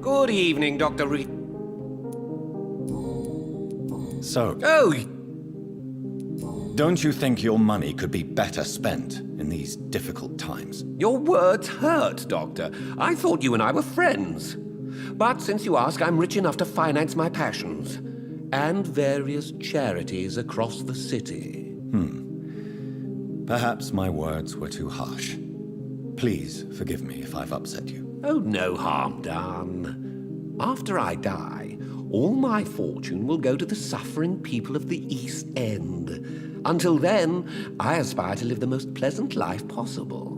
Good evening, Dr. Reed. So, Oh, don't you think your money could be better spent in these difficult times? your words hurt, Doctor. I thought you and I were friends. But since you ask, I'm rich enough to finance my passions and various charities across the city. Perhaps my words were too harsh. Please forgive me if I've upset you. Oh, no harm done. After I die, all my fortune will go to the suffering people of the East End. Until then, I aspire to live the most pleasant life possible.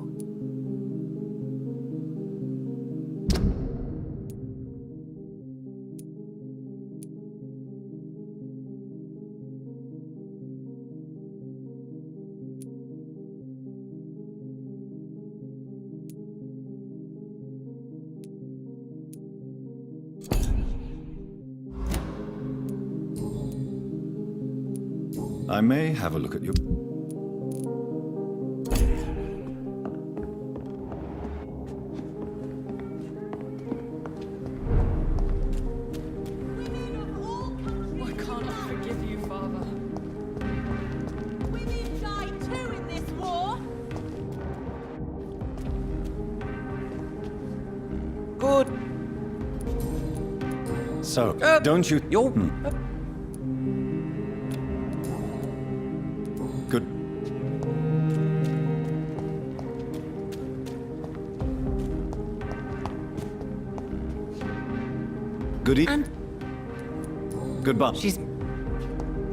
I may have a look at your... Why can't I forgive you, Father? Women die too in this war. Good. So, don't you... You're... Good. Good And Goodbye. she's been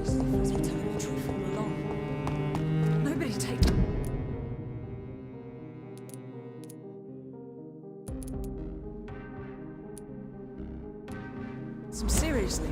telling the truth all along. Nobody take. Seriously.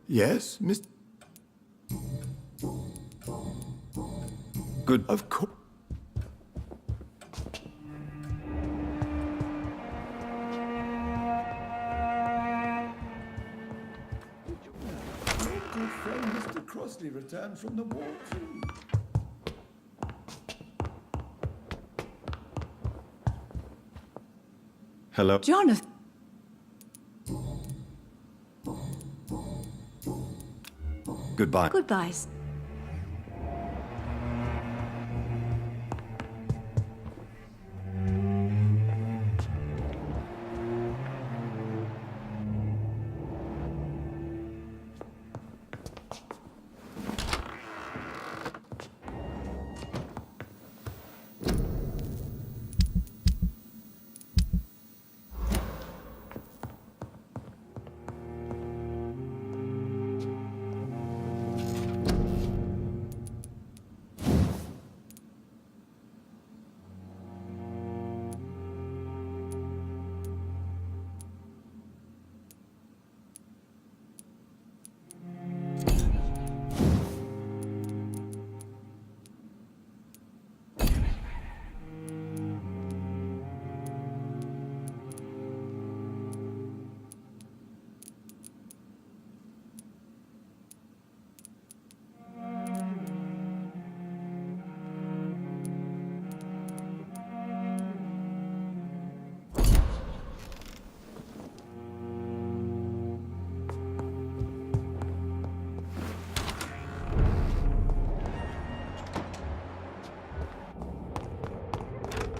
Yes, Miss... Good. Of course. Good friend Mr. Crossley returned from the war too. Hello. Jonathan. Goodbye. Goodbyes.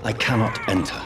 I cannot enter.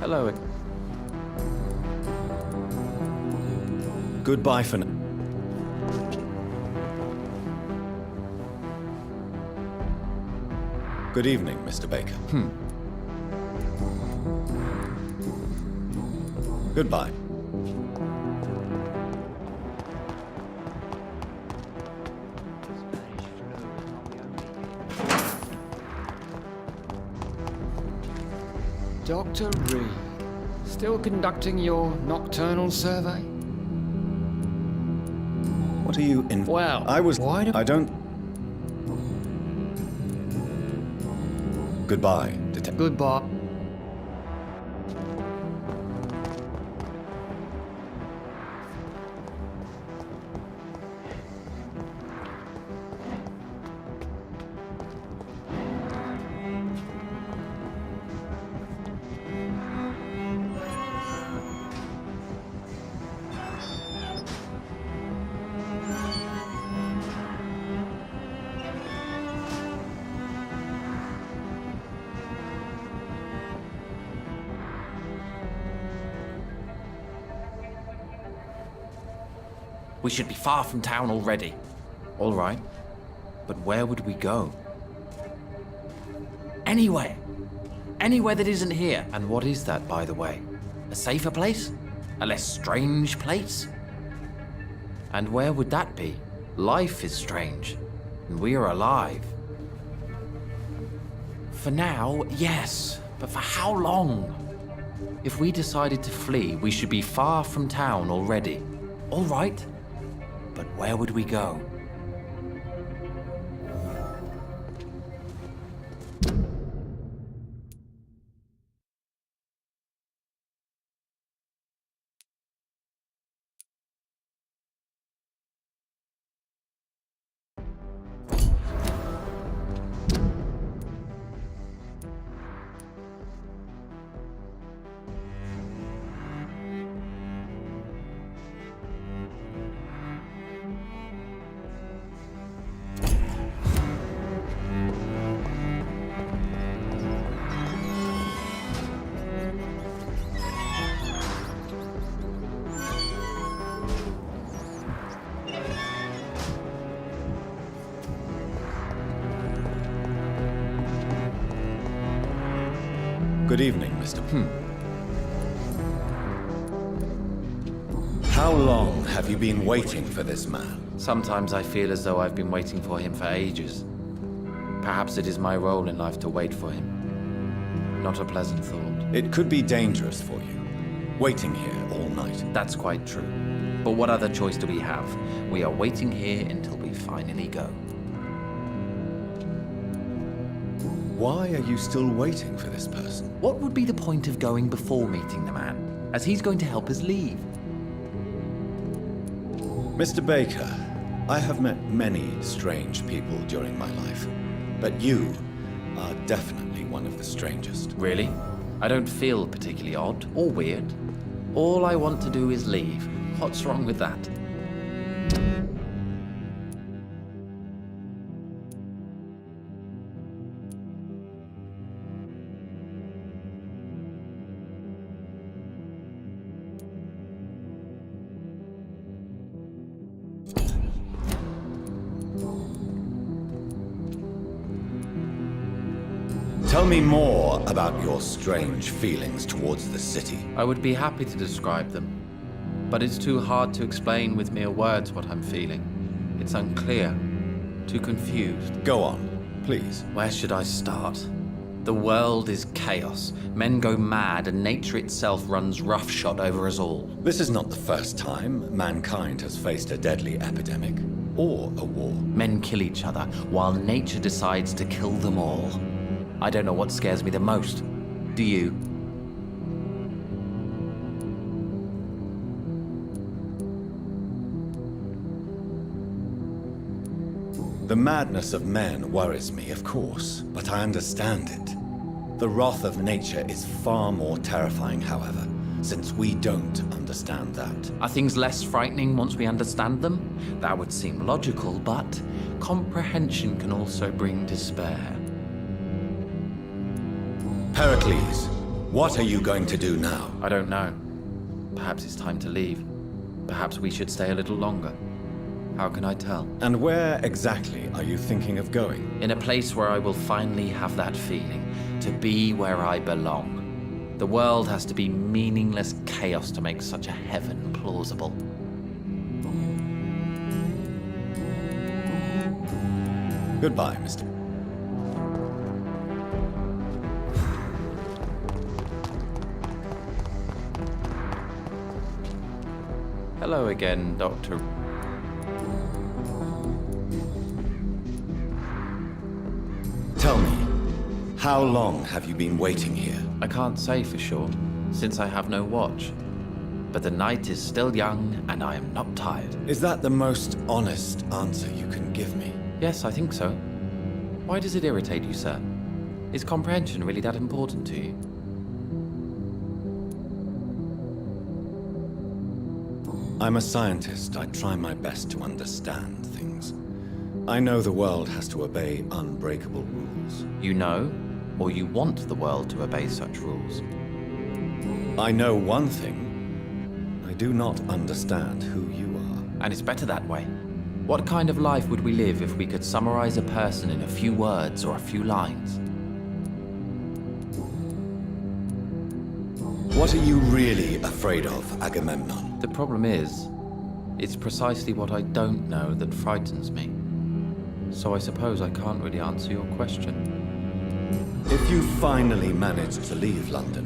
Hello. Goodbye for now. Good evening, Mr. Baker. Goodbye. Dr. Reed, still conducting your nocturnal survey? What are you in? Well, why do... I don't... Goodbye, Detective. Goodbye. We should be far from town already. All right. But where would we go? Anywhere. Anywhere that isn't here. And what is that, by the way? A safer place? A less strange place? And where would that be? Life is strange. And we are alive. For now, yes. But for how long? If we decided to flee, we should be far from town already. All right. But where would we go? Good evening, Mr. How long have you been waiting for this man? Sometimes I feel as though I've been waiting for him for ages. Perhaps it is my role in life to wait for him. Not a pleasant thought. It could be dangerous for you, waiting here all night. That's quite true. But what other choice do we have? We are waiting here until we finally go. Why are you still waiting for this person? What would be the point of going before meeting the man, as he's going to help us leave? Mr. Baker, I have met many strange people during my life. But you are definitely one of the strangest. Really? I don't feel particularly odd or weird. All I want to do is leave. What's wrong with that? Tell me more about your strange feelings towards the city. I would be happy to describe them, but it's too hard to explain with mere words what I'm feeling. It's unclear, too confused. Go on, please. Where should I start? The world is chaos. Men go mad, and nature itself runs roughshod over us all. This is not the first time mankind has faced a deadly epidemic or a war. Men kill each other, while nature decides to kill them all. I don't know what scares me the most. Do you? The madness of men worries me, of course, but I understand it. The wrath of nature is far more terrifying, however, since we don't understand that. Are things less frightening once we understand them? That would seem logical, but comprehension can also bring despair. Pericles, what are you going to do now? I don't know. Perhaps it's time to leave. Perhaps we should stay a little longer. How can I tell? And where exactly are you thinking of going? In a place where I will finally have that feeling, to be where I belong. The world has to be meaningless chaos to make such a heaven plausible. Goodbye, Mr. Hello again, Doctor. Tell me, how long have you been waiting here? I can't say for sure, since I have no watch. But the night is still young, and I am not tired. Is that the most honest answer you can give me? Yes, I think so. Why does it irritate you, sir? Is comprehension really that important to you? I'm a scientist. I try my best to understand things. I know the world has to obey unbreakable rules. You know, or you want the world to obey such rules? I know one thing. I do not understand who you are. And it's better that way. What kind of life would we live if we could summarize a person in a few words or a few lines? What are you really afraid of, Agamemnon? The problem is, it's precisely what I don't know that frightens me. So I suppose I can't really answer your question. If you finally manage to leave London,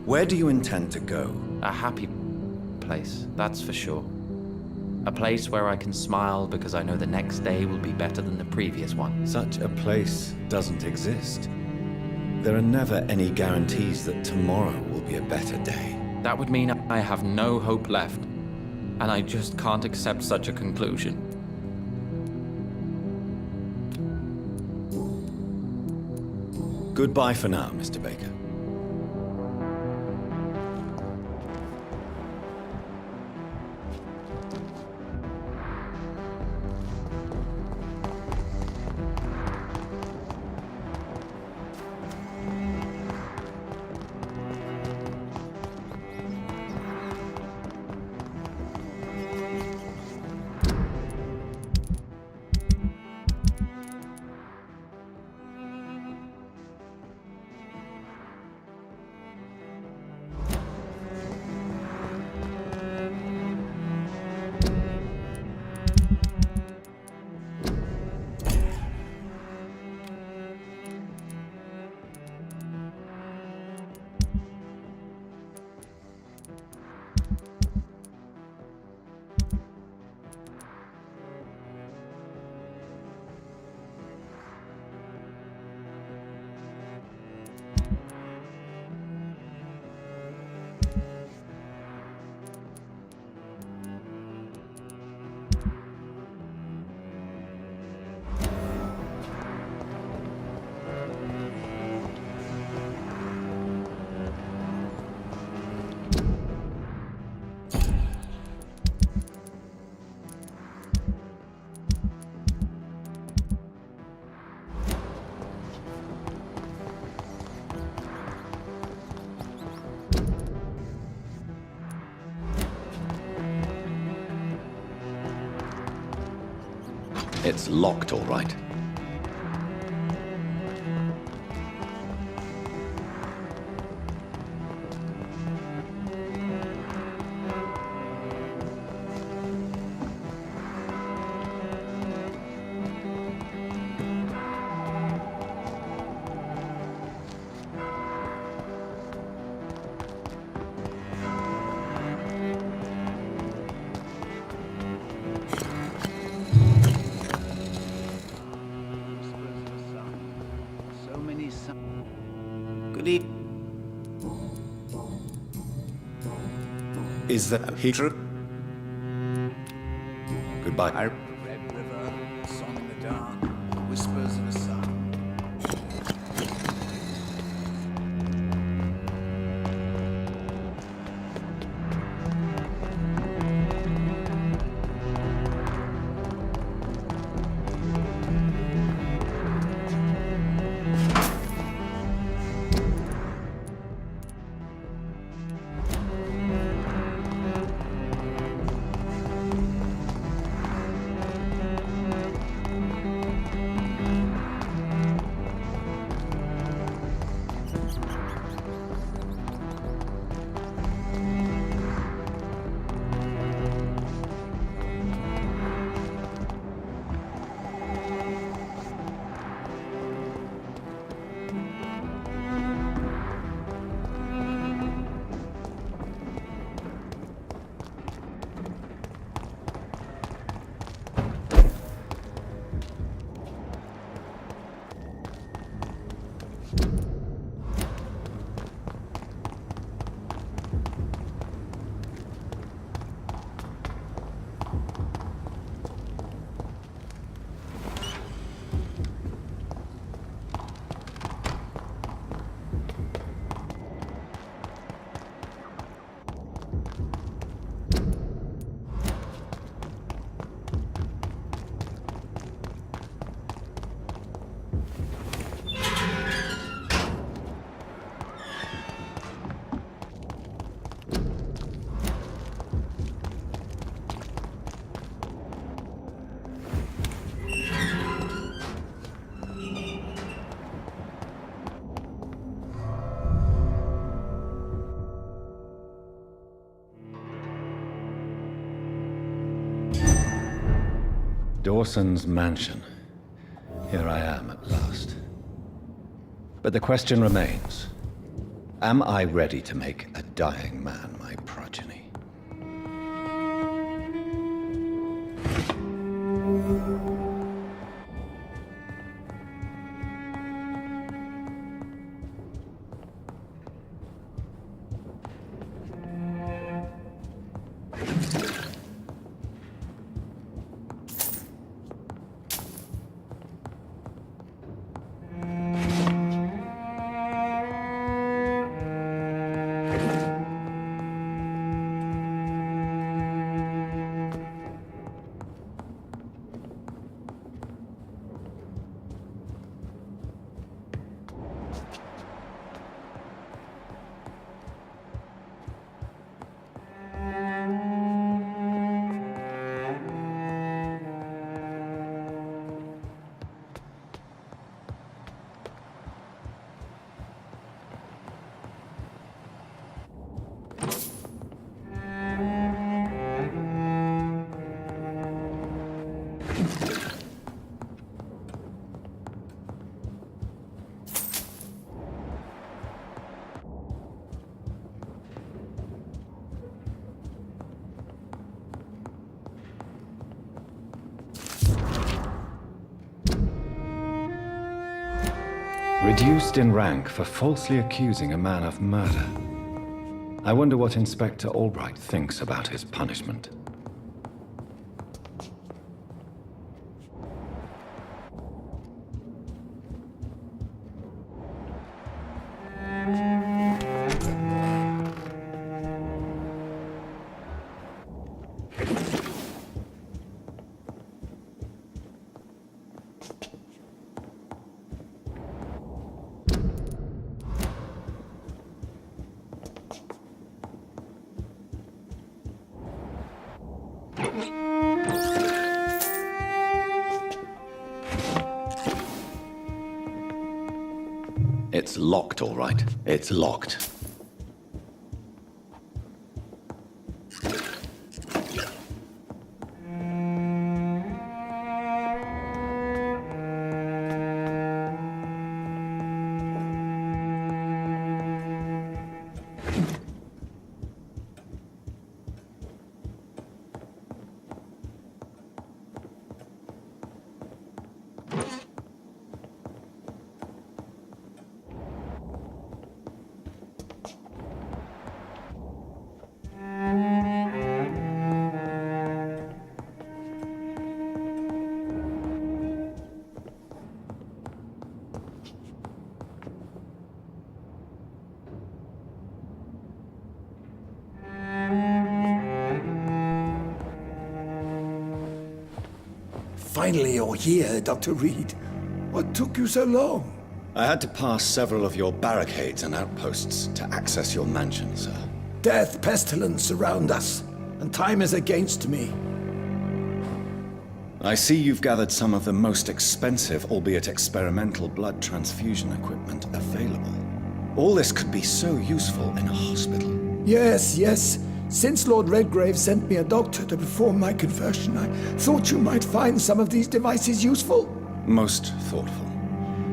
where do you intend to go? A happy place, that's for sure. A place where I can smile because I know the next day will be better than the previous one. Such a place doesn't exist. There are never any guarantees that tomorrow will be a better day. That would mean I have no hope left, and I just can't accept such a conclusion. Goodbye for now, Mr. Baker. It's locked, all right. Good evening. Is that he? Goodbye. Red River, song in the dark, whispers of a sun. Dawson's mansion. Here I am at last. But the question remains, am I ready to make a dying man my progeny? Reduced in rank for falsely accusing a man of murder. I wonder what Inspector Albright thinks about his punishment. It's locked, all right. It's locked. Finally, you're here, Dr. Reed. What took you so long? I had to pass several of your barricades and outposts to access your mansion, sir. Death, pestilence surround us, and time is against me. I see you've gathered some of the most expensive, albeit experimental, blood transfusion equipment available. All this could be so useful in a hospital. Yes, yes. Since Lord Redgrave sent me a doctor to perform my conversion, I thought you might find some of these devices useful. Most thoughtful.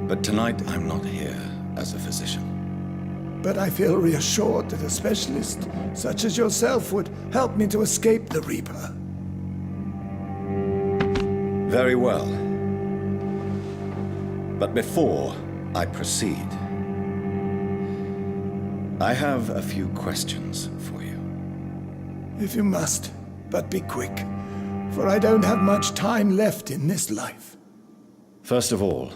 But tonight I'm not here as a physician. But I feel reassured that a specialist such as yourself would help me to escape the Reaper. Very well. But before I proceed, I have a few questions for you. If you must, but be quick, for I don't have much time left in this life. First of all,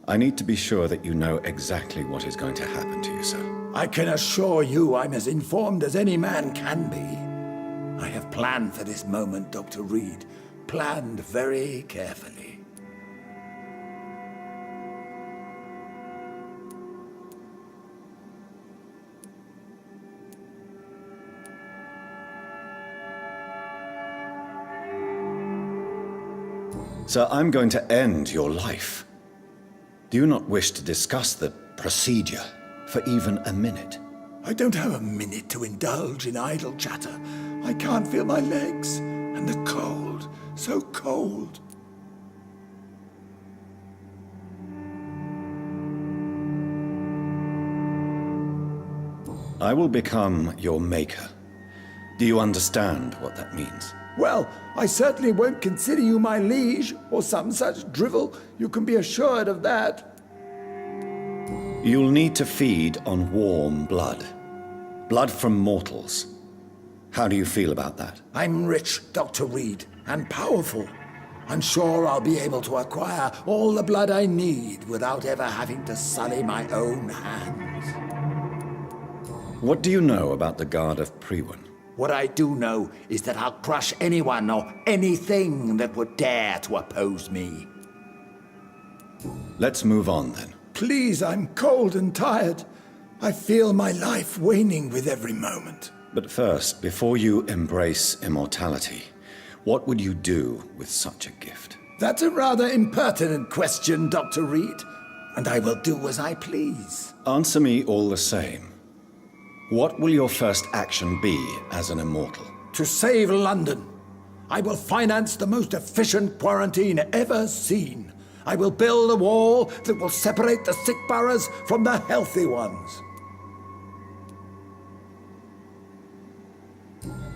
I need to be sure that you know exactly what is going to happen to you, sir. I can assure you I'm as informed as any man can be. I have planned for this moment, Dr. Reed. Planned very carefully. Sir, I'm going to end your life. Do you not wish to discuss the procedure for even a minute? I don't have a minute to indulge in idle chatter. I can't feel my legs, and the cold, so cold. I will become your maker. Do you understand what that means? Well, I certainly won't consider you my liege, or some such drivel. You can be assured of that. You'll need to feed on warm blood. Blood from mortals. How do you feel about that? I'm rich, Dr. Reed, and powerful. I'm sure I'll be able to acquire all the blood I need without ever having to sully my own hands. What do you know about the Guard of Priwen? What I do know is that I'll crush anyone or anything that would dare to oppose me. Let's move on then. Please, I'm cold and tired. I feel my life waning with every moment. But first, before you embrace immortality, what would you do with such a gift? That's a rather impertinent question, Dr. Reed, and I will do as I please. Answer me all the same. What will your first action be as an immortal? To save London, I will finance the most efficient quarantine ever seen. I will build a wall that will separate the sick boroughs from the healthy ones.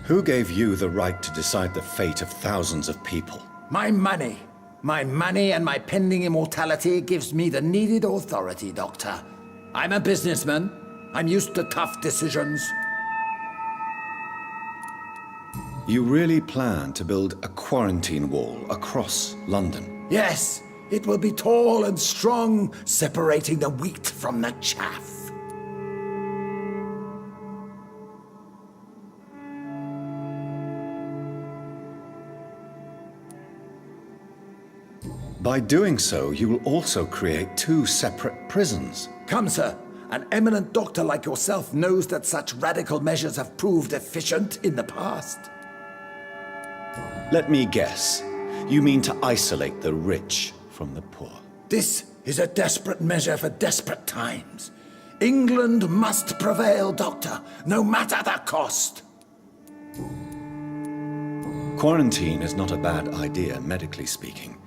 Who gave you the right to decide the fate of thousands of people? My money. My money and my pending immortality gives me the needed authority, Doctor. I'm a businessman. I'm used to tough decisions. You really plan to build a quarantine wall across London? Yes, it will be tall and strong, separating the wheat from the chaff. By doing so, you will also create two separate prisons. Come, sir. An eminent doctor like yourself knows that such radical measures have proved efficient in the past. Let me guess. You mean to isolate the rich from the poor? This is a desperate measure for desperate times. England must prevail, Doctor, no matter the cost. Quarantine is not a bad idea, medically speaking.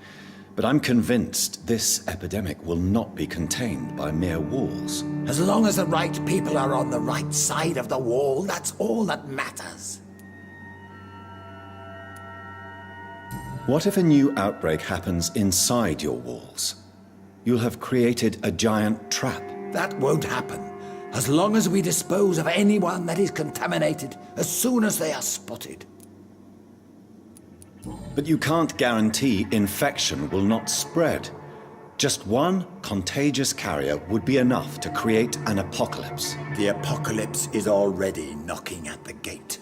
But I'm convinced this epidemic will not be contained by mere walls. As long as the right people are on the right side of the wall, that's all that matters. What if a new outbreak happens inside your walls? You'll have created a giant trap. That won't happen. As long as we dispose of anyone that is contaminated as soon as they are spotted. But you can't guarantee infection will not spread. Just one contagious carrier would be enough to create an apocalypse. The apocalypse is already knocking at the gate.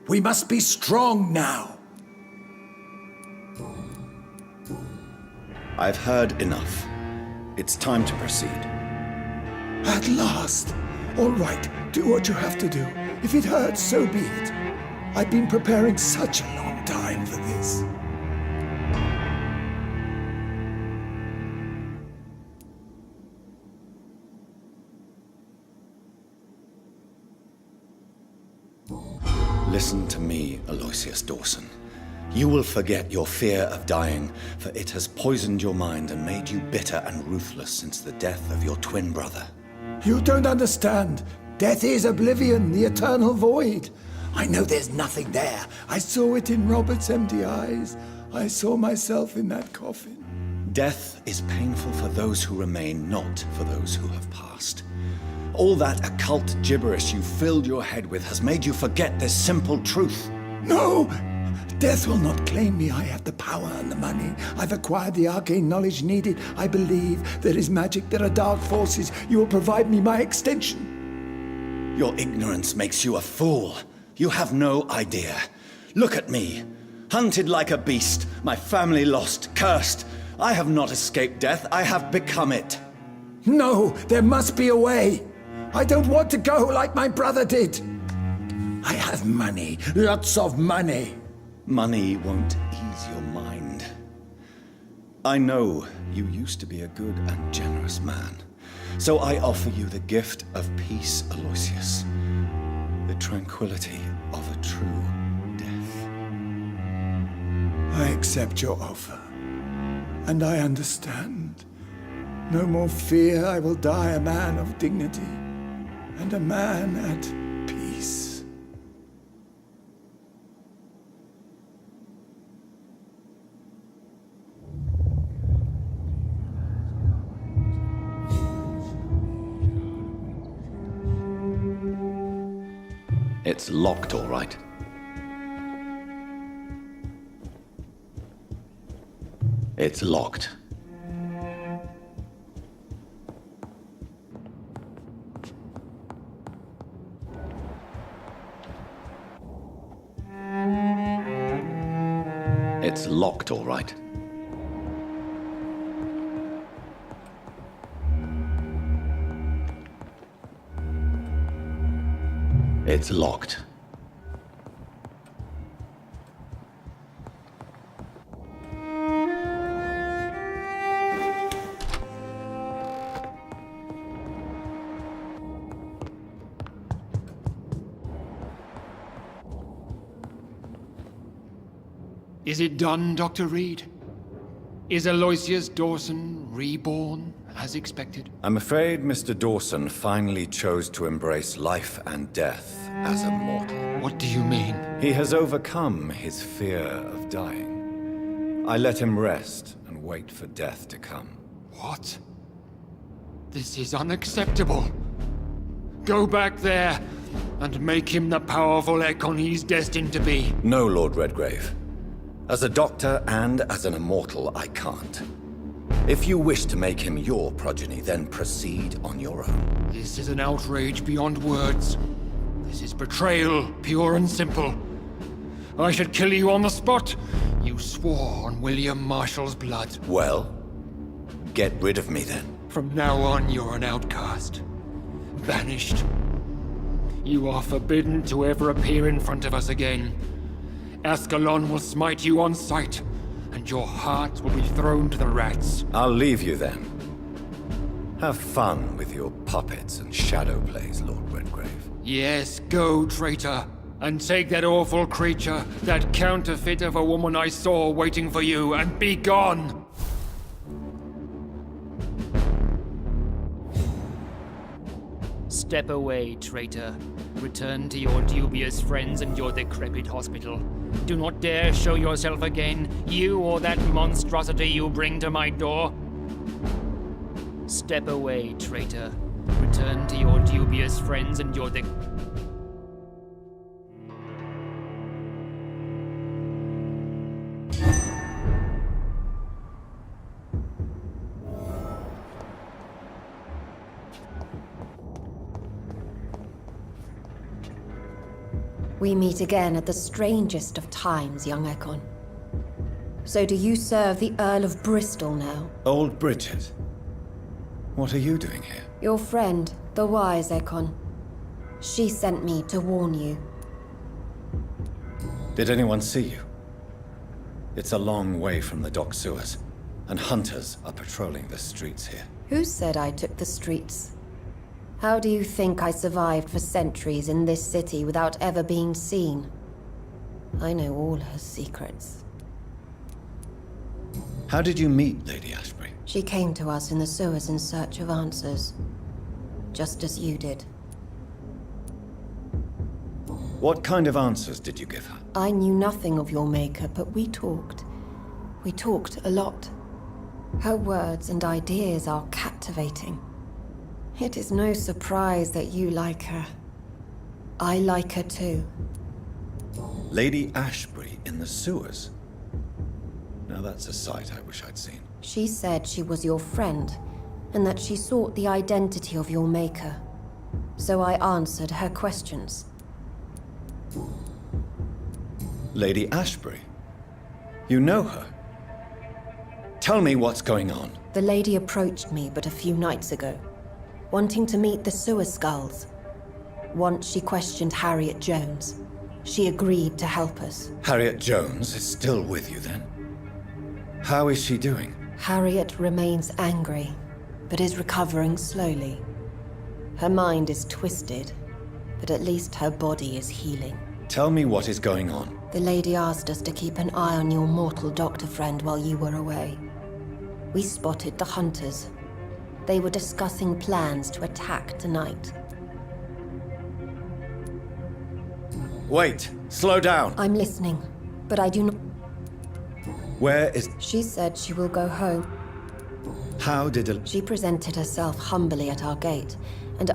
We must be strong now. I've heard enough. It's time to proceed. At last. All right, do what you have to do. If it hurts, so be it. I've been preparing such a long time for this. Listen to me, Aloysius Dawson. You will forget your fear of dying, for it has poisoned your mind and made you bitter and ruthless since the death of your twin brother. You don't understand. Death is oblivion, the eternal void. I know there's nothing there. I saw it in Robert's empty eyes. I saw myself in that coffin. Death is painful for those who remain, not for those who have passed. All that occult gibberish you filled your head with has made you forget this simple truth. No! Death will not claim me. I have the power and the money. I've acquired the arcane knowledge needed. I believe there is magic, there are dark forces. You will provide me my extension. Your ignorance makes you a fool. You have no idea. Look at me. Hunted like a beast, my family lost, cursed. I have not escaped death, I have become it. No, there must be a way. I don't want to go like my brother did. I have money, lots of money. Money won't ease your mind. I know you used to be a good and generous man. So I offer you the gift of peace, Aloysius. The tranquility of a true death. I accept your offer. And I understand. No more fear, I will die a man of dignity. And a man at peace. It's locked, all right. It's locked. It's locked, all right. It's locked. Is it done, Dr. Reed? Is Aloysius Dawson reborn, as expected? I'm afraid Mr. Dawson finally chose to embrace life and death as a mortal. What do you mean? He has overcome his fear of dying. I let him rest and wait for death to come. What? This is unacceptable. Go back there and make him the powerful Ekon he's destined to be. No, Lord Redgrave. As a doctor and as an immortal, I can't. If you wish to make him your progeny, then proceed on your own. This is an outrage beyond words. This is betrayal, pure and simple. I should kill you on the spot. You swore on William Marshall's blood. Well, get rid of me then. From now on, you're an outcast. Banished. You are forbidden to ever appear in front of us again. Ascalon will smite you on sight, and your heart will be thrown to the rats. I'll leave you then. Have fun with your puppets and shadow plays, Lord Redgrave. Yes, go, traitor, and take that awful creature, that counterfeit of a woman I saw waiting for you, and be gone! Step away, traitor. Return to your dubious friends and your decrepit hospital. Do not dare show yourself again, you or that monstrosity you bring to my door. Step away, traitor. Return to your dubious friends and your We meet again at the strangest of times, young Ekon. So do you serve the Earl of Bristol now? Old Bridget, what are you doing here? Your friend, the wise Ekon. She sent me to warn you. Did anyone see you? It's a long way from the dock sewers, and hunters are patrolling the streets here. Who said I took the streets? How do you think I survived for centuries in this city without ever being seen? I know all her secrets. How did you meet Lady Ashbury? She came to us in the sewers in search of answers. Just as you did. What kind of answers did you give her? I knew nothing of your maker, but we talked. We talked a lot. Her words and ideas are captivating. It is no surprise that you like her. I like her too. Lady Ashbury in the sewers? Now that's a sight I wish I'd seen. She said she was your friend, and that she sought the identity of your maker. So I answered her questions. Lady Ashbury? You know her? Tell me what's going on. The lady approached me but a few nights ago, wanting to meet the sewer skulls. Once she questioned Harriet Jones. She agreed to help us. Harriet Jones is still with you then? How is she doing? Harriet remains angry, but is recovering slowly. Her mind is twisted, but at least her body is healing. Tell me what is going on. The lady asked us to keep an eye on your mortal doctor friend while you were away. We spotted the hunters. They were discussing plans to attack tonight. Wait! Slow down! I'm listening, but I do not... Where is... She said she will go home. How did She presented herself humbly at our gate, and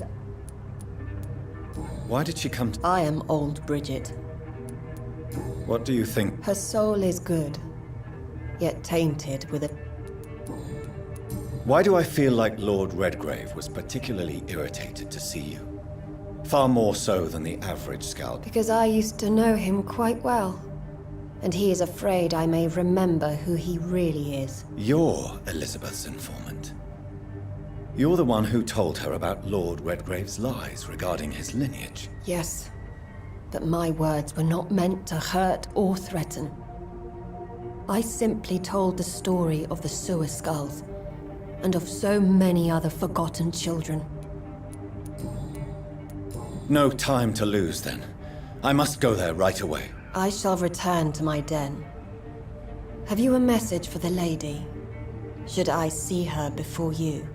Why did she come to... I am old Bridget. What do you think? Her soul is good, yet tainted with a... Why do I feel like Lord Redgrave was particularly irritated to see you? Far more so than the average scout. Because I used to know him quite well. And he is afraid I may remember who he really is. You're Elizabeth's informant. You're the one who told her about Lord Redgrave's lies regarding his lineage. Yes, but my words were not meant to hurt or threaten. I simply told the story of the sewer skulls, and of so many other forgotten children. No time to lose, then. I must go there right away. I shall return to my den. Have you a message for the lady? Should I see her before you?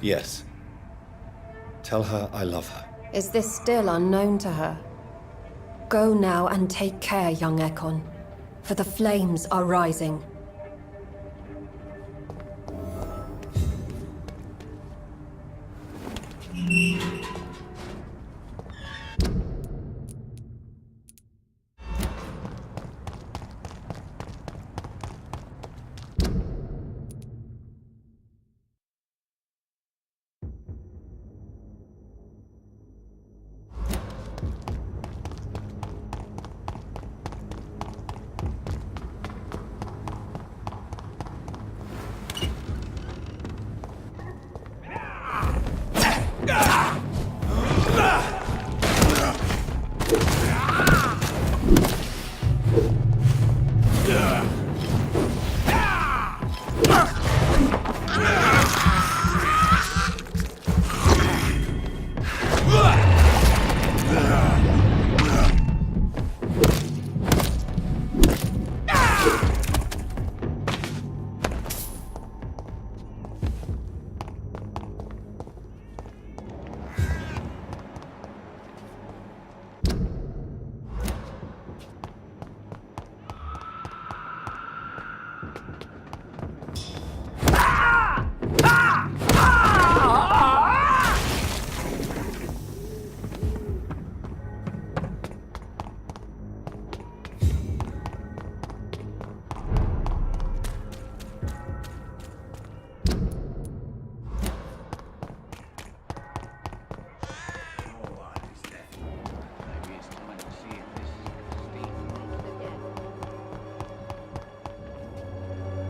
Yes. Tell her I love her. Is this still unknown to her? Go now and take care, young Ekon, for the flames are rising.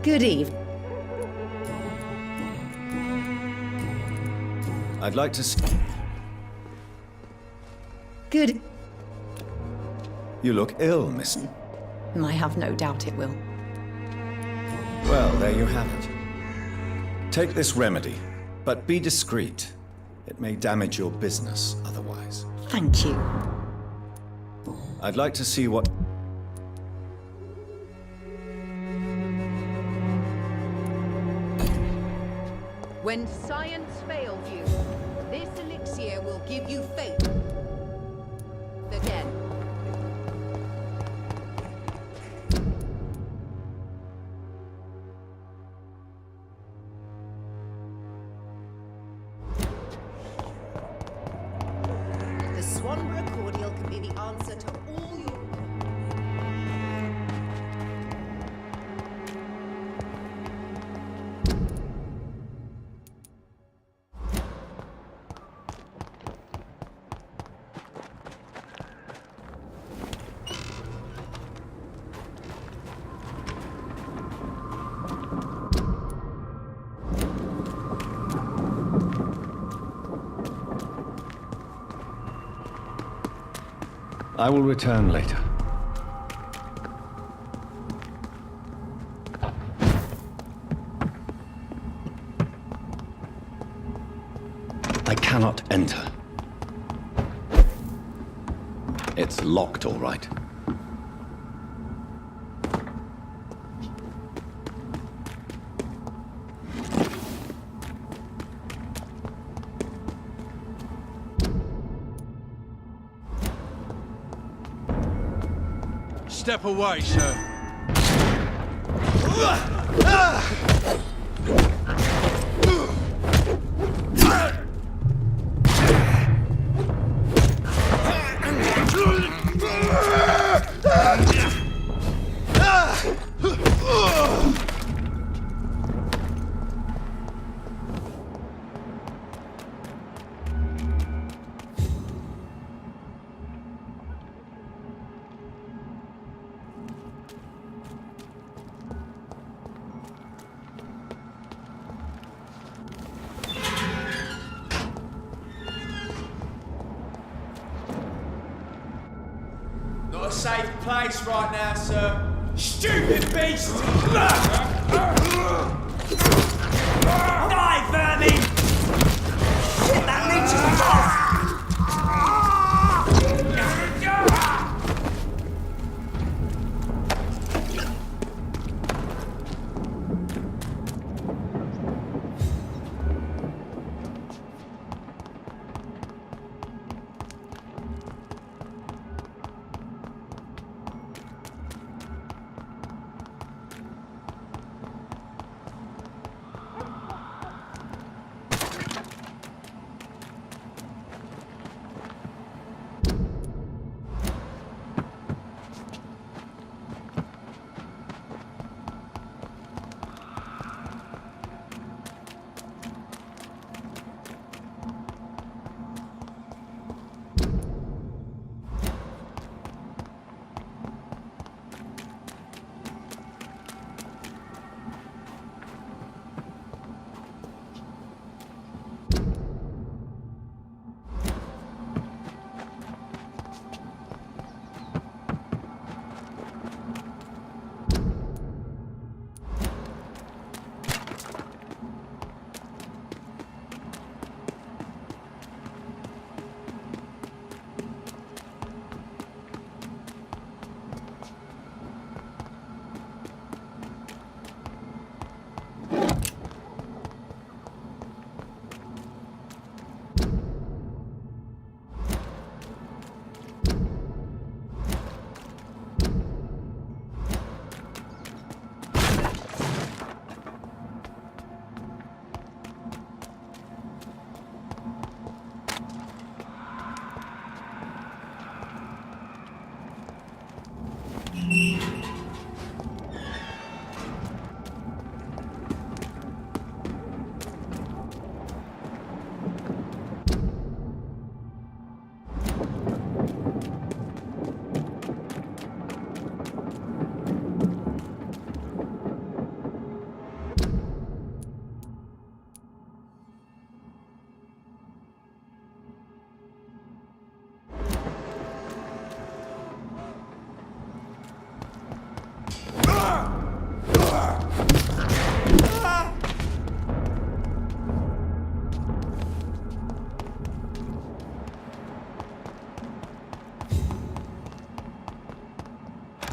Good evening. I'd like to Good. You look ill, miss. I have no doubt it will. Well, there you have it. Take this remedy, but be discreet. It may damage your business otherwise. Thank you. I'd like to see what... When science fails you, this elixir will give you faith. Again. The Swanborough cordial can be the answer to all your... I will return later. I cannot enter. It's locked, all right. Step away, sir. Not a safe place right now, sir. Stupid beast! Die, vermin! Shit, that leech is tough!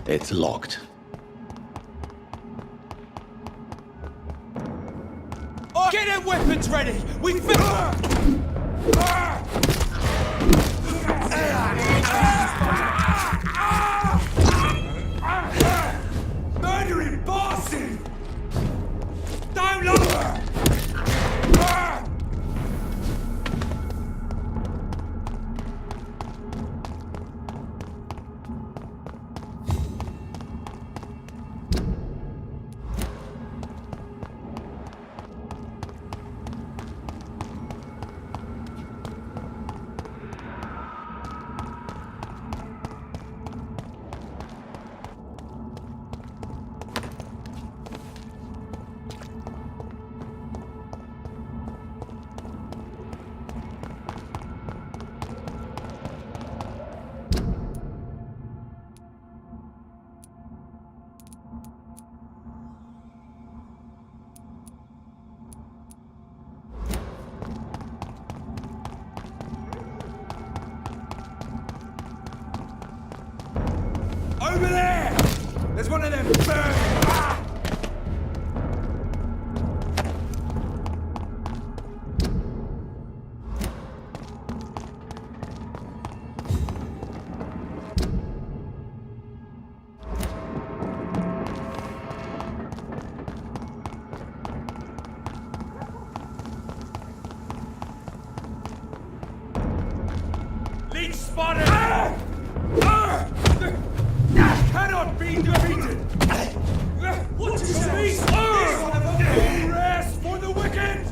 It's locked. Oh, get them weapons ready! We murdering bosses! Don't look! Over there! There's one of them birds! Leech spotted! Cannot be defeated! What is this? No rest for the wicked!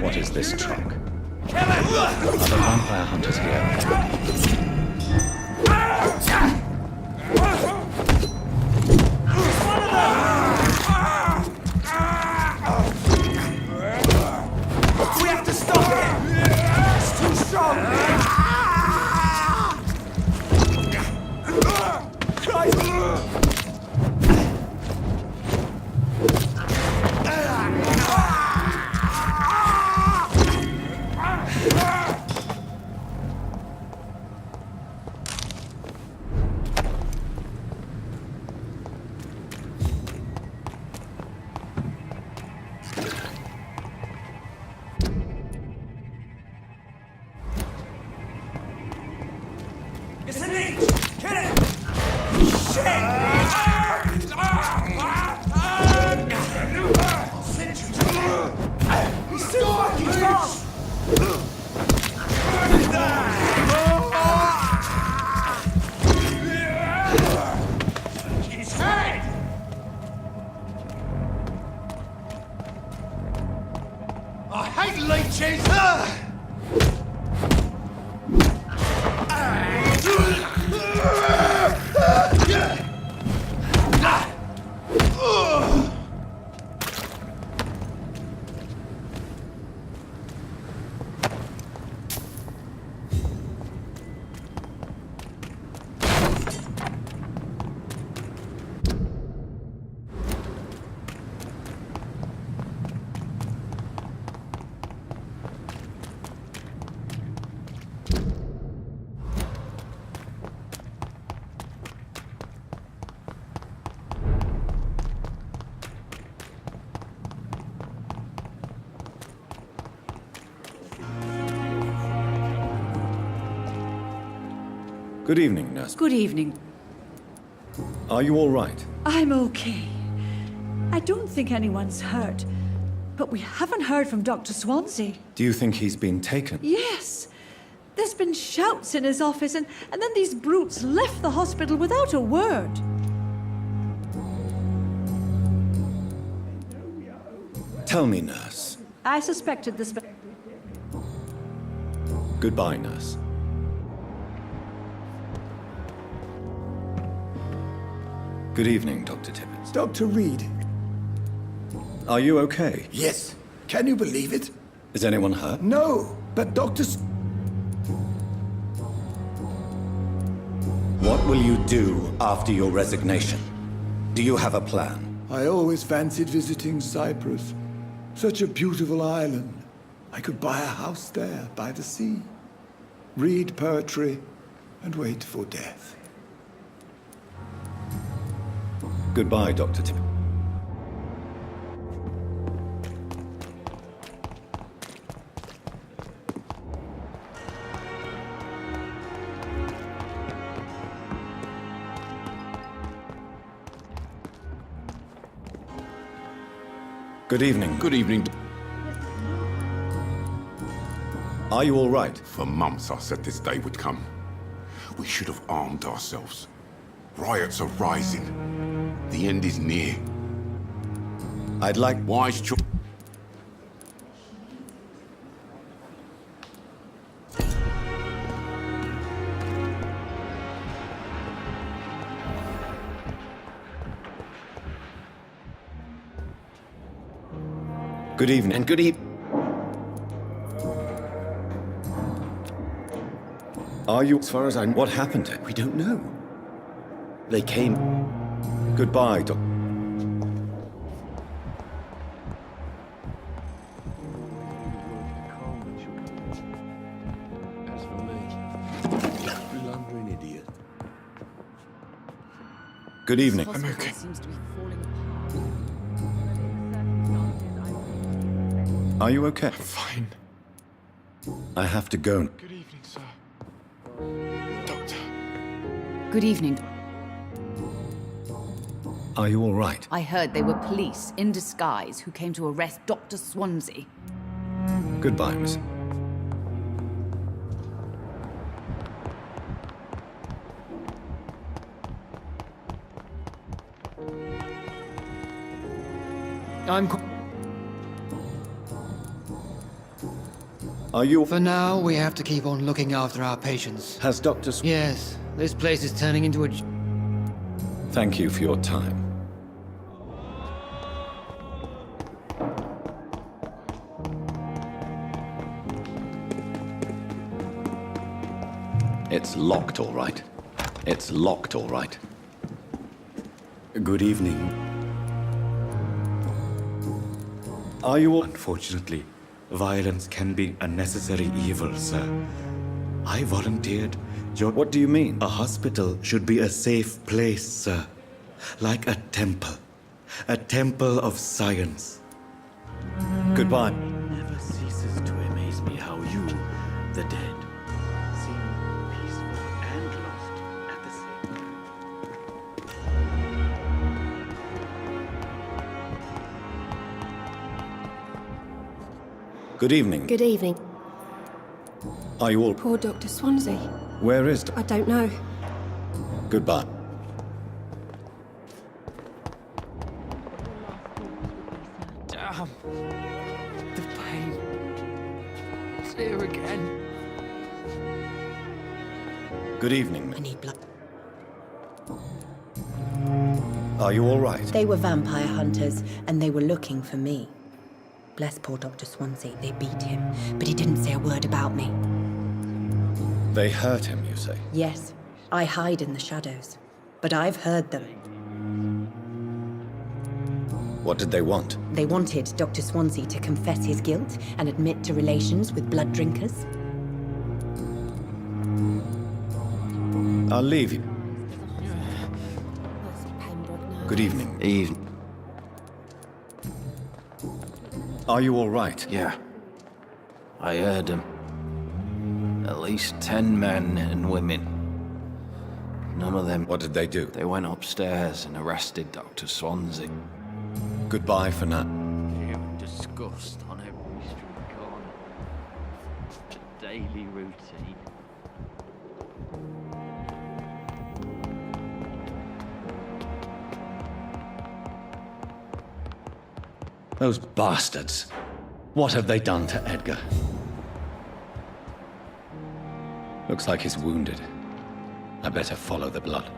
What is this truck? Other vampire hunters here. We have to stop it! It's too strong! Christ! It's an inch! Kill it! Shit! He's still fucking strong! hate leeches! Good evening, nurse. Good evening. Are you all right? I'm okay. I don't think anyone's hurt, but we haven't heard from Dr. Swansea. Do you think he's been taken? Yes. There's been shouts in his office, and then these brutes left the hospital without a word. Tell me, nurse. I suspected this. Goodbye, nurse. Good evening, Dr. Tibbets. Dr. Reed. Are you okay? Yes. Can you believe it? Is anyone hurt? No, but Dr. What will you do after your resignation? Do you have a plan? I always fancied visiting Cyprus. Such a beautiful island. I could buy a house there by the sea, read poetry, and wait for death. Goodbye, Dr. Tibbets. Good evening. Good evening. Are you all right? For months I said this day would come. We should have armed ourselves. Riots are rising. The end is near. I'd like wise choice. Good evening. And good evening. Are you, as far as I know, what happened? We don't know. They came. Goodbye, Doctor. As for me, blundering idiot. Good evening. I'm okay. Seems to be falling apart. Are you okay? Fine. I have to go. Good evening, sir. Doctor. Good evening. Are you all right? I heard they were police in disguise who came to arrest Dr. Swansea. Goodbye, miss. Are you... For now, we have to keep on looking after our patients. Has Dr. Yes, this place is turning into a... Thank you for your time. It's locked, all right. It's locked, all right. Good evening. Are you all... Unfortunately, violence can be a necessary evil, sir. I volunteered. What do you mean? A hospital should be a safe place, sir. Like a temple. A temple of science. Goodbye. It never ceases to amaze me how you, the dead, seem peaceful and lost at the same time. Good evening. Good evening. Are you all... Poor Dr. Swansea. Where is... I don't know. Goodbye. Damn. The pain. here again. Good evening. I need blood. Are you all right? They were vampire hunters, and they were looking for me. Bless poor Dr. Swansea. They beat him, but he didn't say a word about me. They hurt him, you say? Yes, I hide in the shadows, but I've heard them. What did they want? They wanted Dr. Swansea to confess his guilt and admit to relations with blood drinkers. I'll leave you. Good evening. Are you all right? Yeah. I heard them. At least 10 men and women. None of them... What did they do? They went upstairs and arrested Dr. Swansea. Goodbye for now. Fear and disgust on every street corner. A daily routine. Those bastards. What have they done to Edgar? Looks like he's wounded. I better follow the blood.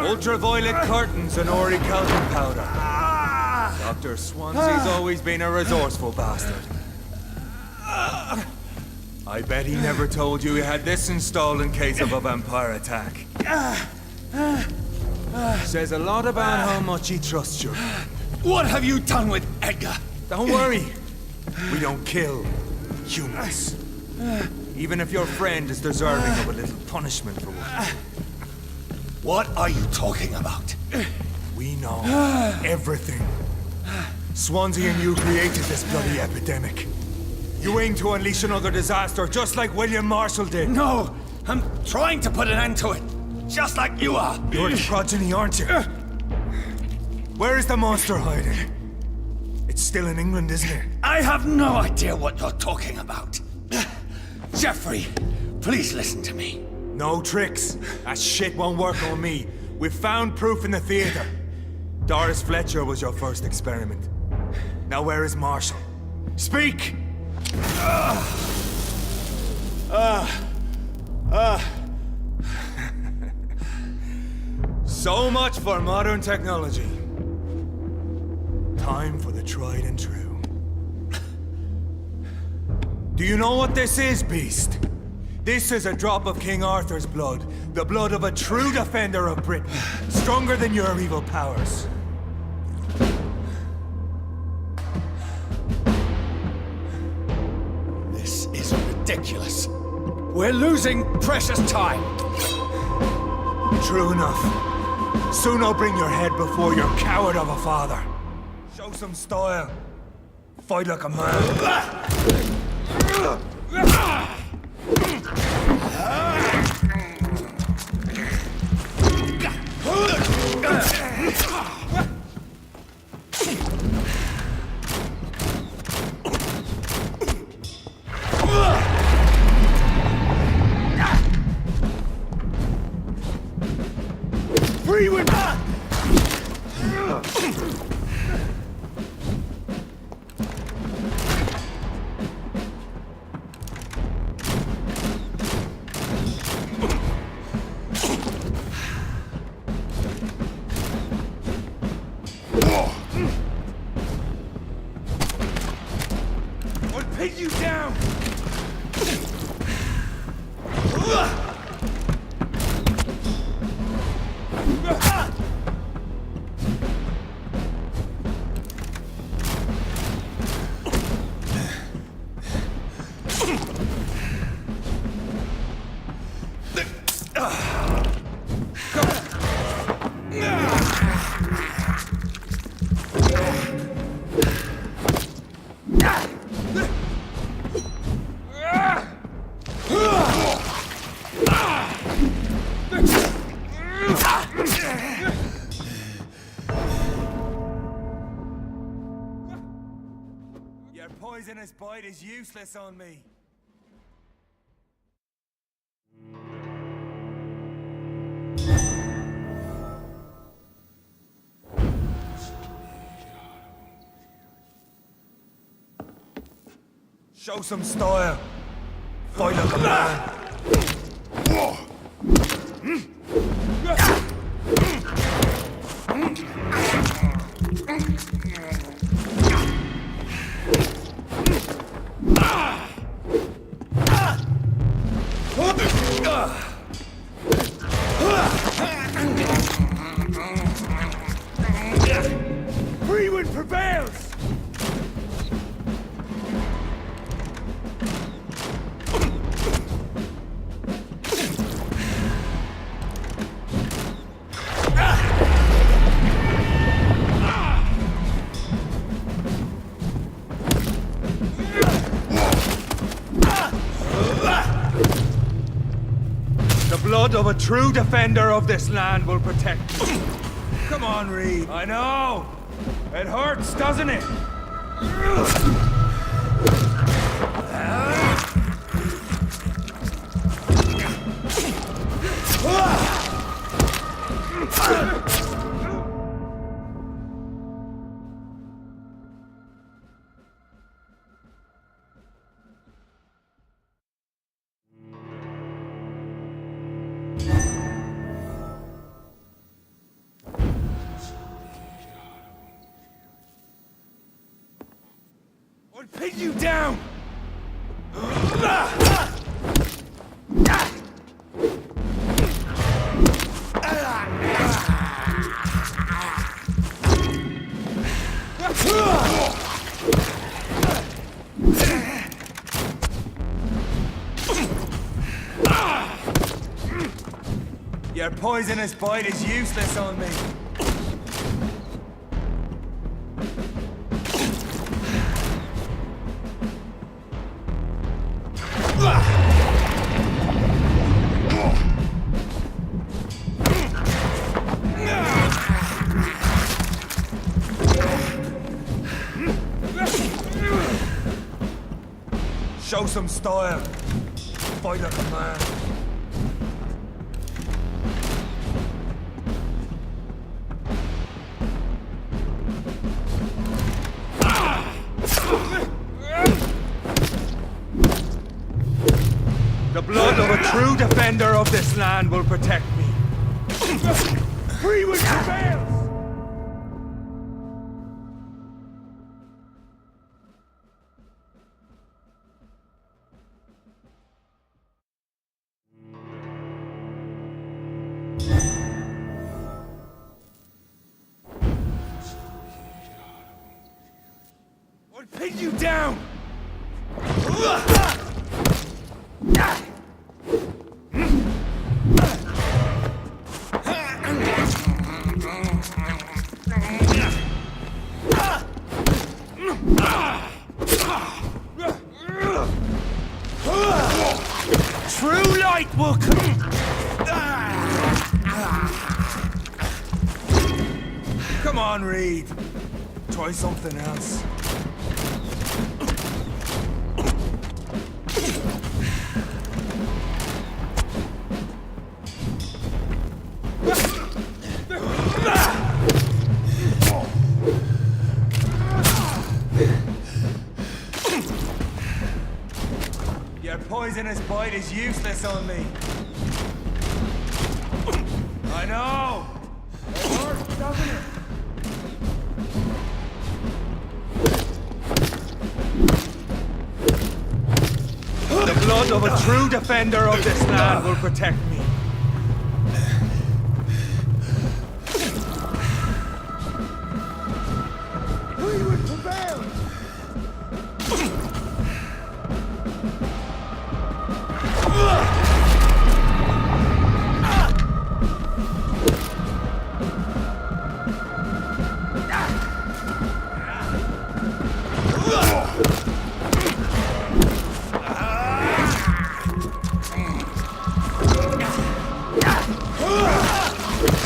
Ultraviolet curtains and orichalcum powder. Dr. Swansea's always been a resourceful bastard. I bet he never told you he had this installed in case of a vampire attack. Says a lot about how much he trusts you. What have you done with Edgar? Don't worry. We don't kill humans. Even if your friend is deserving of a little punishment for what. What are you talking about? We know everything. Swansea and you created this bloody epidemic. You aim to unleash another disaster, just like William Marshall did. No! I'm trying to put an end to it, just like you are. You're the progeny, aren't you? Where is the monster hiding? It's still in England, isn't it? I have no idea what you're talking about. Jeffrey, please listen to me. No tricks. That shit won't work on me. We've found proof in the theater. Doris Fletcher was your first experiment. Now where is Marshall? Speak! So much for modern technology. Time for the tried and true. Do you know what this is, Beast? This is a drop of King Arthur's blood. The blood of a true defender of Britain. Stronger than your evil powers. This is ridiculous. We're losing precious time. True enough. Soon I'll bring your head before your coward of a father. Show some style. Fight like a man. Freewind! I'll pin you down! Your poisonous bite is useless on me. Show some style. Fight like a man. Freewind prevails! The blood of a true defender of this land will protect me. Come on, Reed. I know. It hurts, doesn't it? I'll pin you down! Your poisonous bite is useless on me. Show some style. Fight like a man. The blood of a true defender of this land will protect me. Freewind prevails! I'll pin you down! True light will come! Come on, Reed. Try something else. poisonous bite is useless on me. I know! It works, doesn't it? The blood of a true defender of this land will protect me. We would prevail!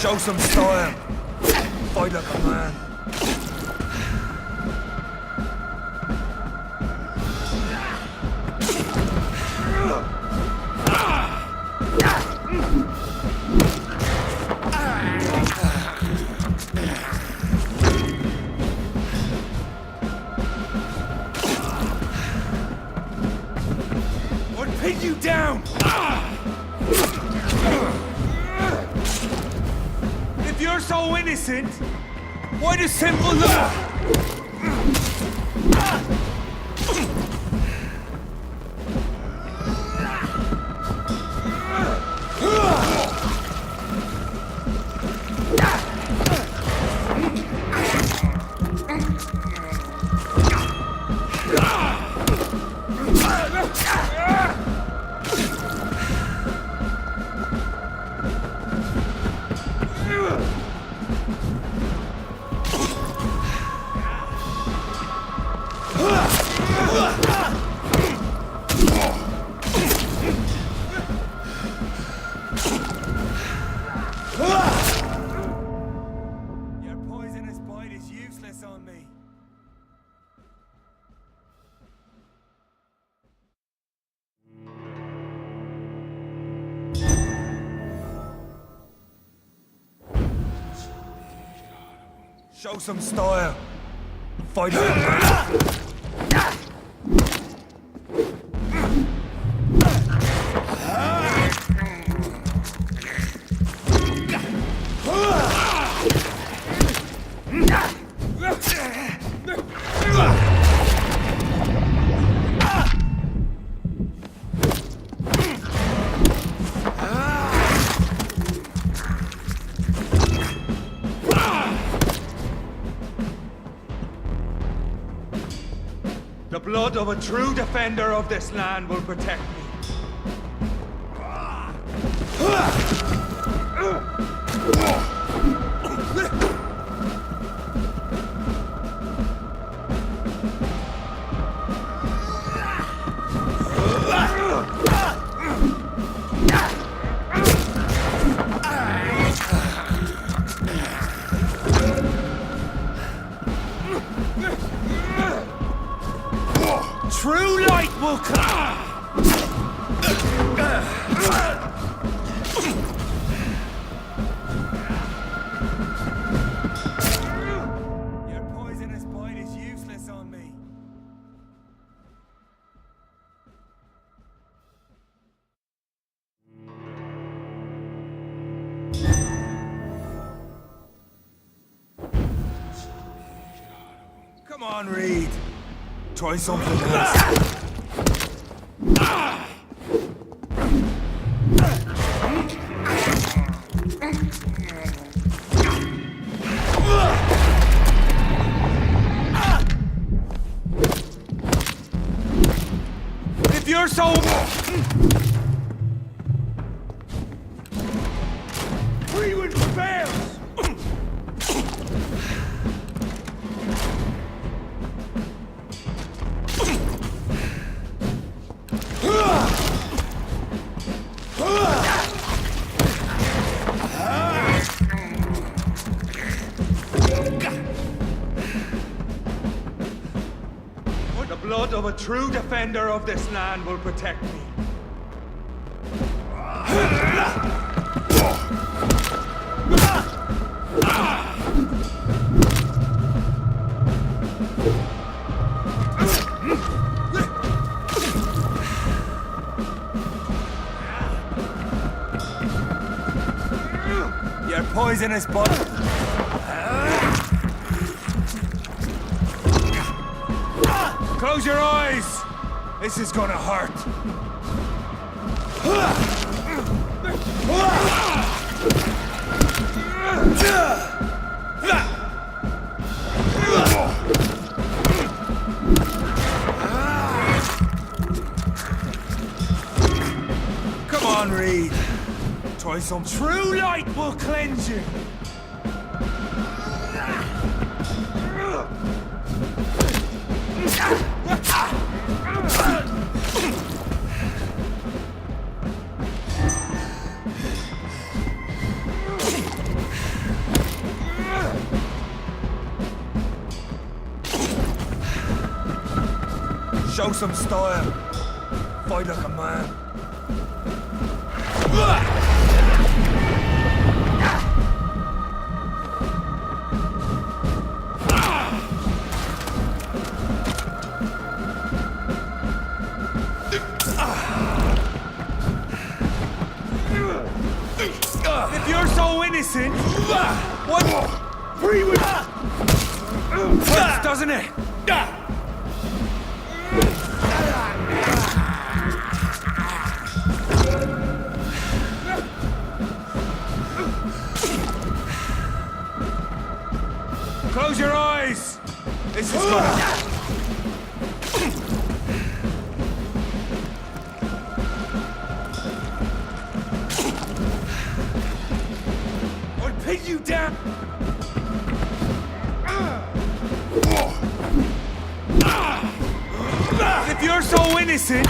Show some style. Fight like a man. Or pin you down. If you're so innocent, why does simple love? Your poisonous bite is useless on me. Show some style. Fight like a man. The blood of a true defender of this land will protect me. True light will come! Your poisonous bite is useless on me. Come on, Reed. Try something else. If you're so... Freewood fails! The blood of a true defender of this land will protect me. Your poisonous bud. Close your eyes! This is gonna hurt. Come on, Reed. Try some true light will cleanse you. Show some style. Fight like a man. If you're so innocent, what? Free with hurts, doesn't it? Close your eyes. This is gonna. I'll pin you down. If you're so innocent.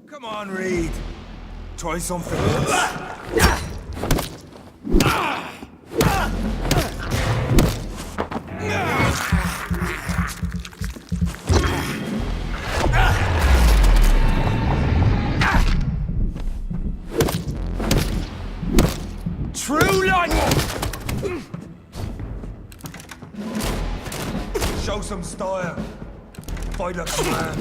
Come on, Reed. Try something else. True light! Show some style. Fight like a man.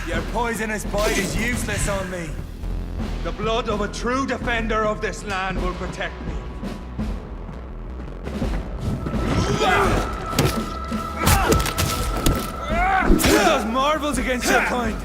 Your poisonous bite is useless on me. The blood of a true defender of this land will protect me. Who does marvels against your kind?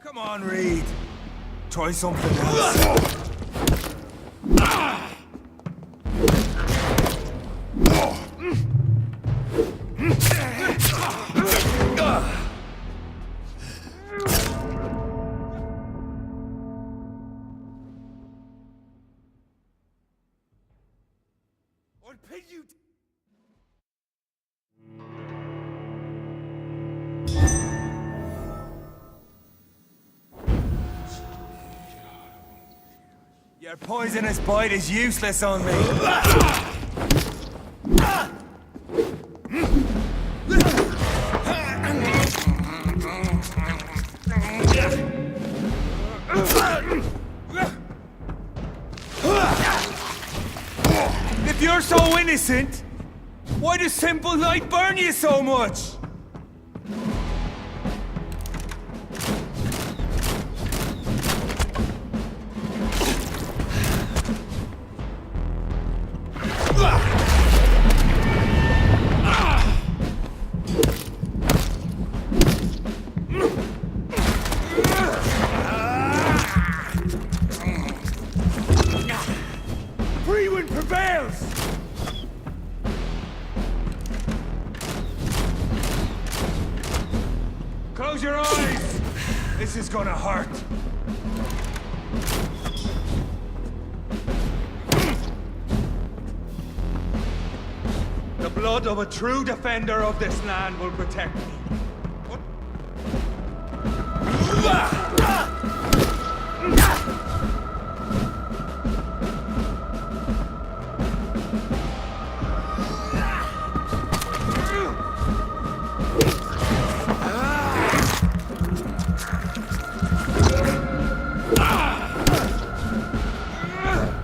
Come on, Reed. Try something else. I'll pin you. Your poisonous bite is useless on me. If you're so innocent, why does simple light burn you so much? This is gonna hurt. The blood of a true defender of this land will protect me.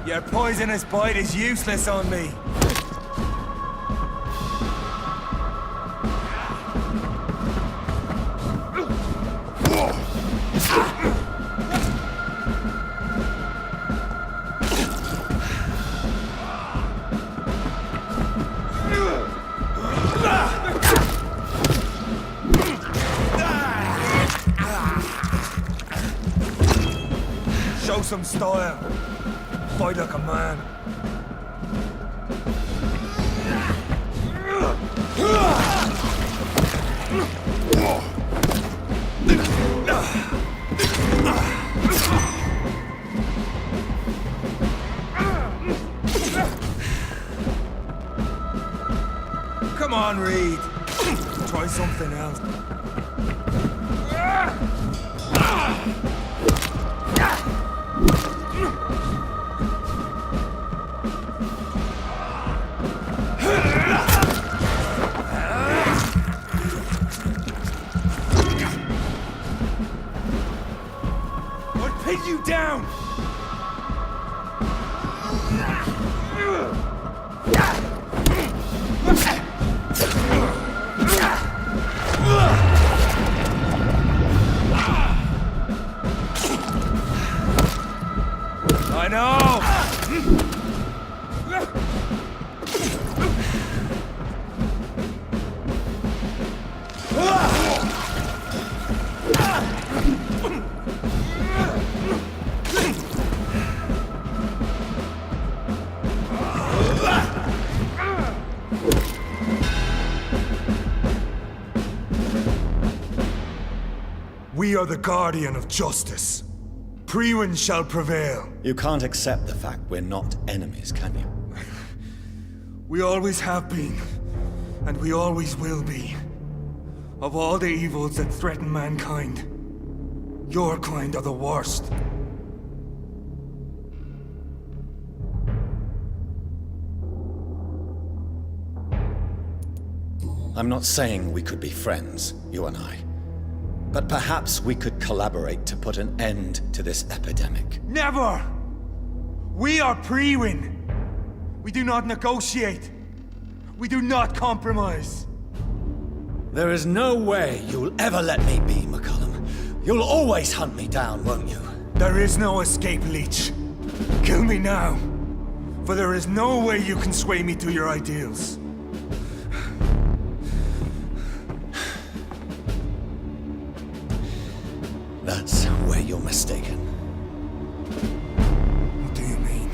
Your poisonous bite is useless on me. Show some style. Fight like a man. Come on, Reed. Try something else. I'll pin you down! I know! We are the guardian of justice. Priwen shall prevail. You can't accept the fact we're not enemies, can you? We always have been, and we always will be. Of all the evils that threaten mankind, your kind are the worst. I'm not saying we could be friends, you and I. But perhaps we could collaborate to put an end to this epidemic. Never! We are Priwen. We do not negotiate. We do not compromise. There is no way you'll ever let me be, McCullum. You'll always hunt me down, won't you? There is no escape, Leech. Kill me now. For there is no way you can sway me to your ideals. That's where you're mistaken. What do you mean?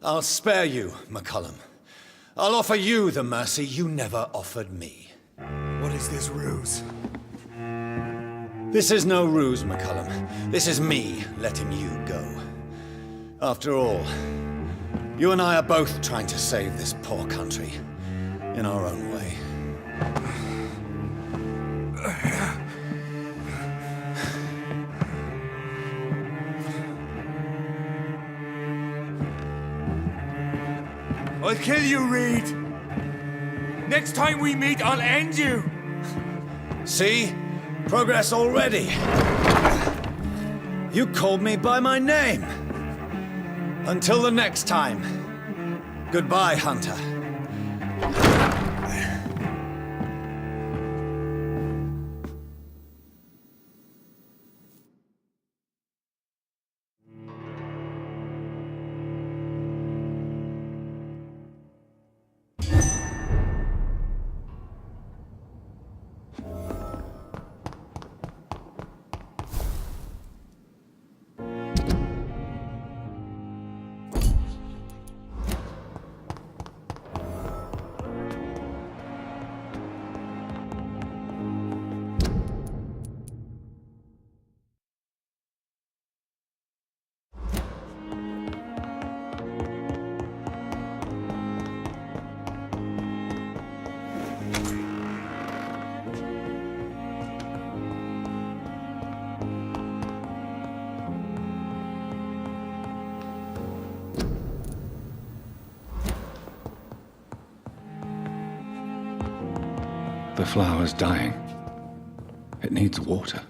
I'll spare you, McCullum. I'll offer you the mercy you never offered me. What is this ruse? This is no ruse, McCullum. This is me letting you go. After all, you and I are both trying to save this poor country in our own way. I'll kill you, Reed! Next time we meet, I'll end you! See? Progress already. You called me by my name. Until the next time. Goodbye, Hunter. The flower's dying. It needs water.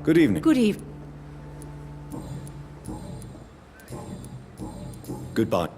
Good evening. Good evening. Goodbye.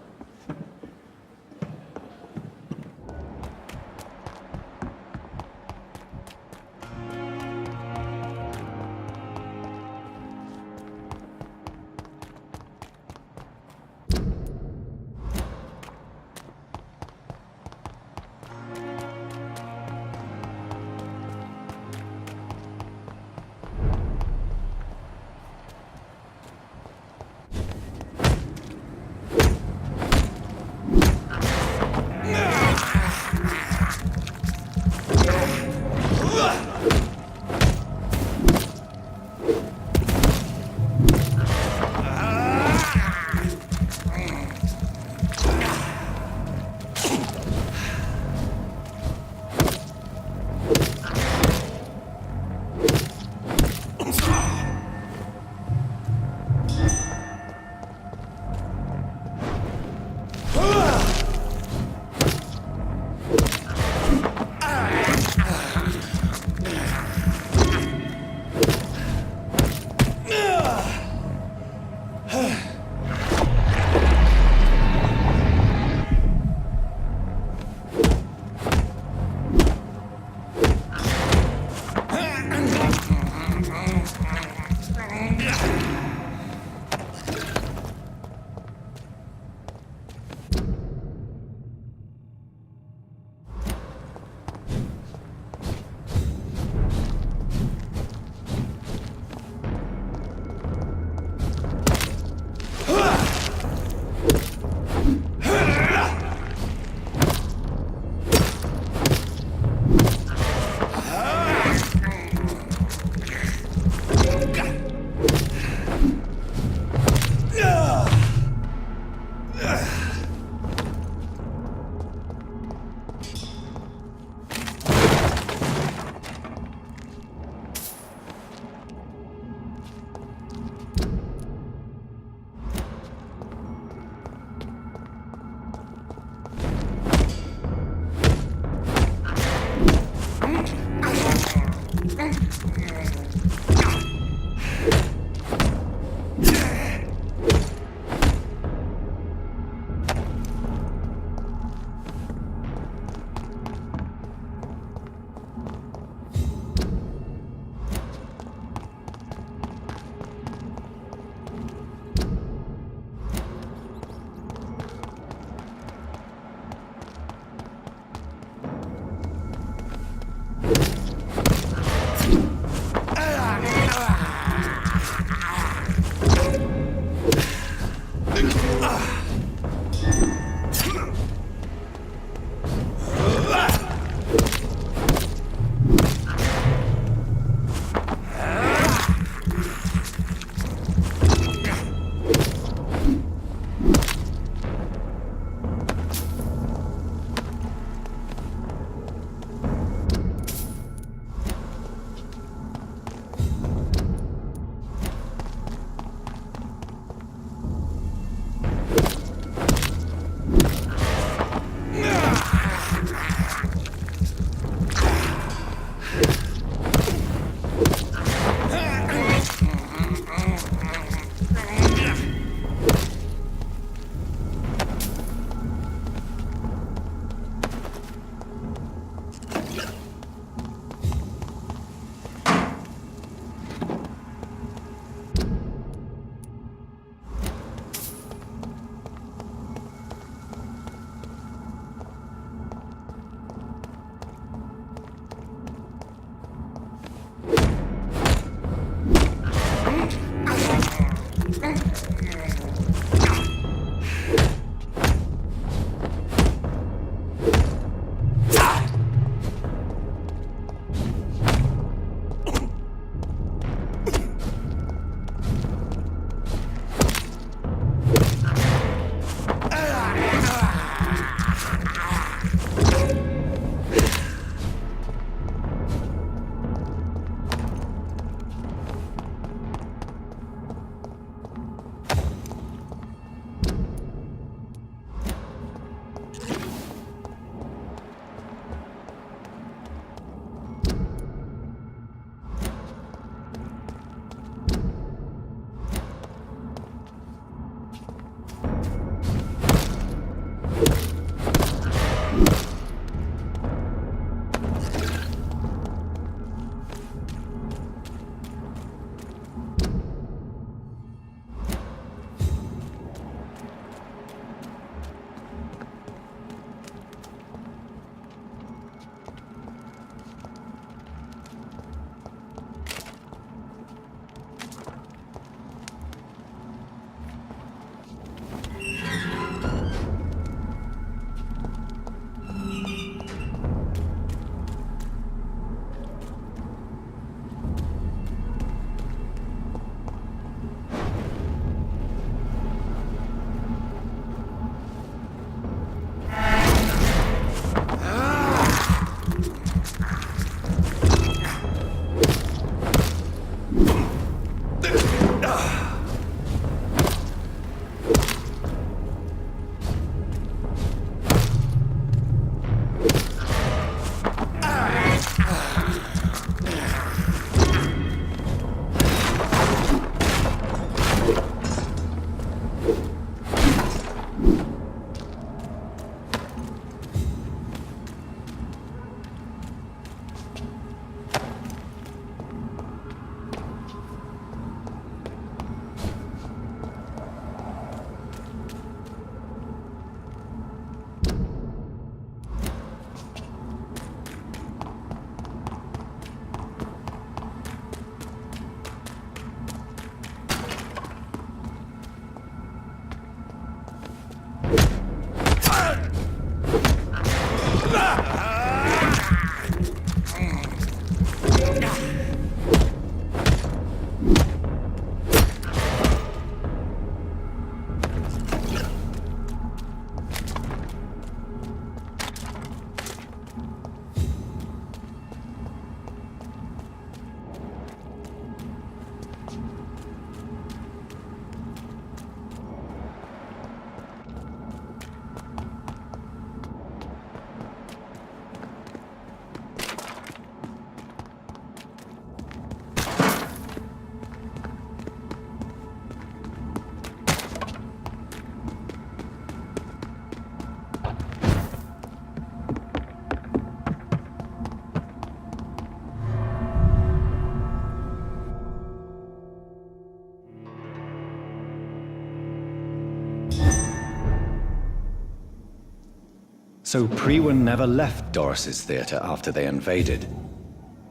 So Priwen never left Doris's theater after they invaded.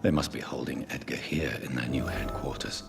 They must be holding Edgar here in their new headquarters.